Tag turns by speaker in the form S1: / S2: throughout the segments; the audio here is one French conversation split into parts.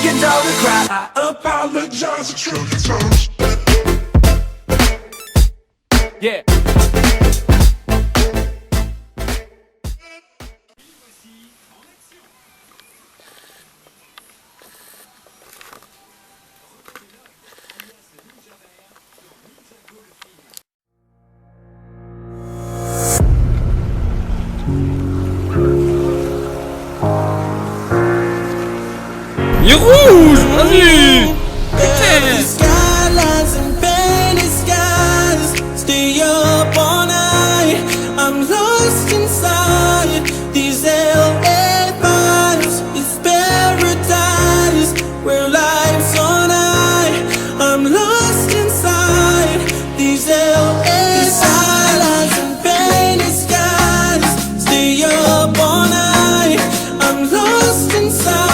S1: your dog to cry. I apologize a trillion times.
S2: Yeah.
S3: Il est rouge, vas-y.
S4: Skylines and painted skies, stay up all night. I'm lost inside these LA vibes. It's paradise where life's on high. I'm lost inside these LA skylines and painted skies, stay up all night. I'm lost inside.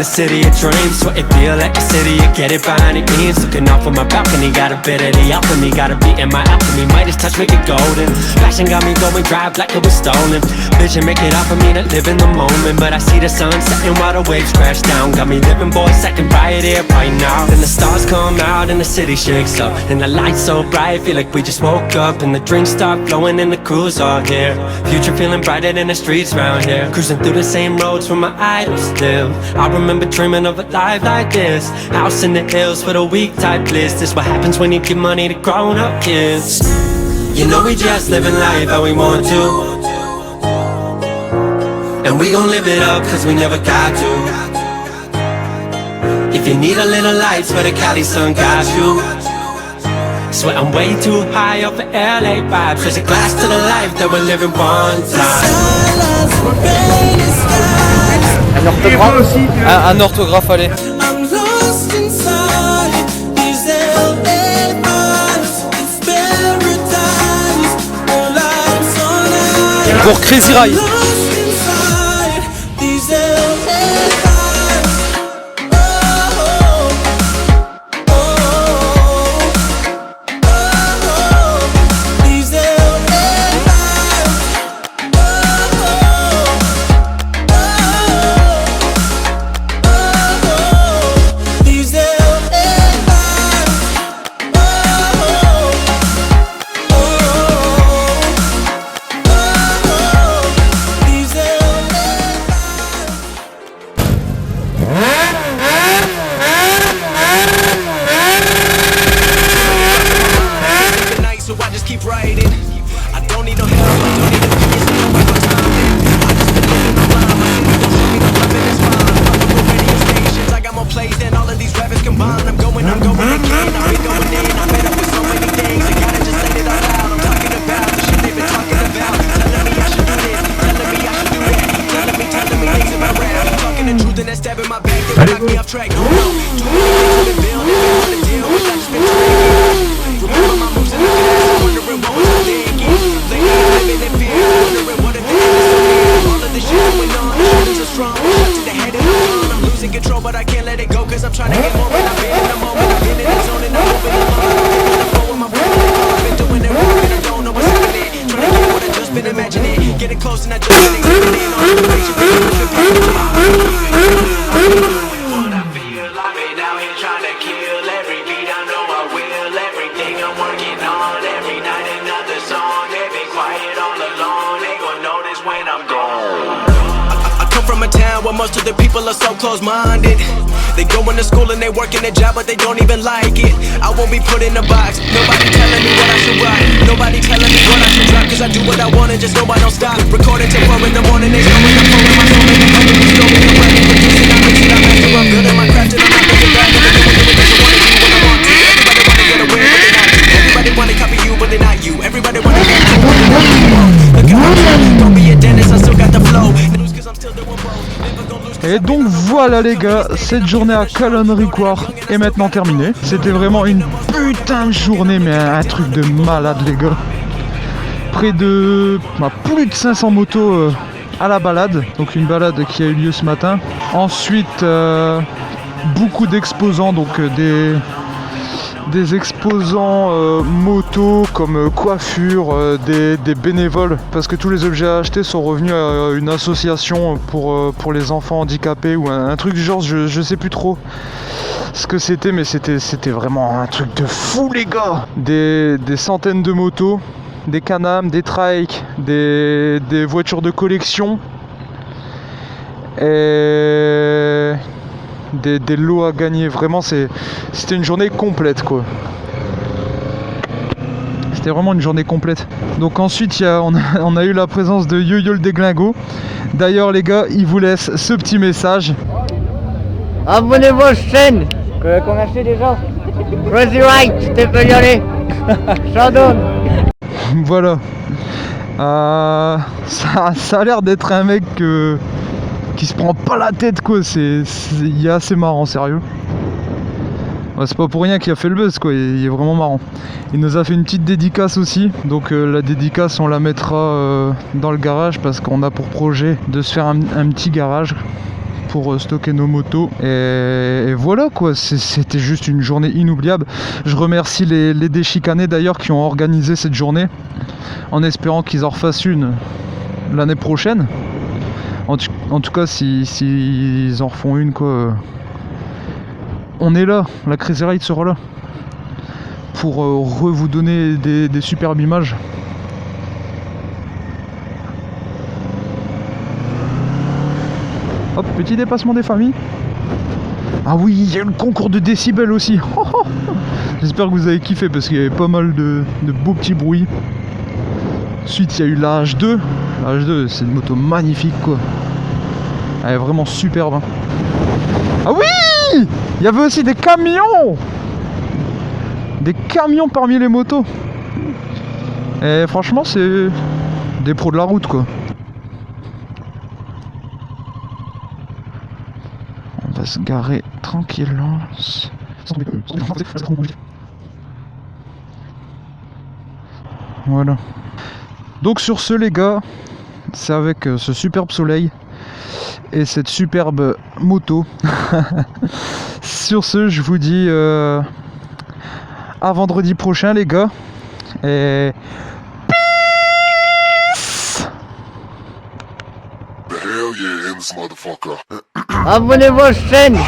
S5: City of dreams, what it feel like the city, you get it by any means. Looking off of my balcony, got a bit of the alchemy, got a beat in my alchemy, Midas touch make it golden. Passion got me going drive like it was stolen. Vision make it off of me to live in the moment, but I see the sun setting while the waves crash down. Got me living boy second right here, right now. Then the stars come out and the city shakes up, and the lights so bright, feel like we just woke up. And the drinks start flowing and the crews are here. Future feeling brighter than the streets round here. Cruising through the same roads where my idols live. I remember dreaming of a life like this. House in the hills for the weak type bliss. This what happens when you give money to grown up kids. You know we just living life how we want to, and we gon' live it up cause we never got to. If you need a little lights where the Cali sun got you. Swear I'm way too high off the LA vibes. There's a glass to the life that we're living one time.
S3: Un orthographe, allez. Pour Crazy Ride.
S6: Most of the people are so close-minded. They go into school and they work in a job, but they don't even like it. I won't be put in a box. Nobody telling me what I should write. Nobody telling me what I should drop. Cause I do what I want and just know I don't stop. Recording till 4 in the morning. They know when I'm pouring my soul in the public. They know me, I'm writing, producing, I'm mixing, I'm master. I'm good at my craft and I'm not looking back. I'm doing it because I wanna do what I want to. Everybody wanna get away, but they not you. Everybody wanna copy you, but they not you. Everybody wanna be you, but they not you. Look at how I'm, don't be a dentist, I still got the flow. News cause I'm still doing both. Never gonna lose.
S2: Et donc voilà les gars, cette journée à Calonne-Ricoire est maintenant terminée. C'était vraiment une putain de journée, mais un truc de malade les gars. Près de plus de 500 motos à la balade, donc une balade qui a eu lieu ce matin. Ensuite beaucoup d'exposants, donc des exposants motos comme coiffure, des bénévoles, parce que tous les objets achetés sont revenus à une association pour les enfants handicapés ou un truc du genre, je sais plus trop ce que c'était, mais c'était vraiment un truc de fou les gars. Des centaines de motos, des Can-Am, des trikes, des voitures de collection et des lots à gagner. Vraiment c'était une journée complète quoi. C'était vraiment une journée complète. Donc ensuite on a eu la présence de YoyoLeDeglingo. D'ailleurs les gars, il vous laisse ce petit message.
S7: Abonnez-vous aux chaînes qu'on a fait déjà. Crazy Right, tu peux y aller. J'adore.
S2: Voilà. Ça a l'air d'être un mec qui se prend pas la tête quoi. Il est assez marrant, sérieux. Ouais, c'est pas pour rien qu'il a fait le buzz quoi, il est vraiment marrant. Il nous a fait une petite dédicace aussi, donc la dédicace on la mettra dans le garage parce qu'on a pour projet de se faire un petit garage pour stocker nos motos et voilà quoi, c'était juste une journée inoubliable. Je remercie les déchicanées d'ailleurs qui ont organisé cette journée en espérant qu'ils en refassent une l'année prochaine. En tout cas s'ils en refont une quoi, on est là, la Crazy Ride sera là pour vous donner des superbes images. Hop, petit dépassement des familles. Ah oui, il y a eu le concours de décibels aussi. J'espère que vous avez kiffé parce qu'il y avait pas mal de beaux petits bruits. Ensuite, il y a eu la H2. La H2, c'est une moto magnifique quoi. Elle est vraiment superbe. Hein. Ah oui! Il y avait aussi des camions! Des camions parmi les motos. Et franchement, c'est des pros de la route quoi. On va se garer tranquillement. Voilà. Donc sur ce les gars, c'est avec ce superbe soleil et cette superbe moto. Sur ce, je vous dis à vendredi prochain les gars. Et peace.
S1: The hell yeah in this motherfucker.
S7: Abonnez-vous aux chaînes.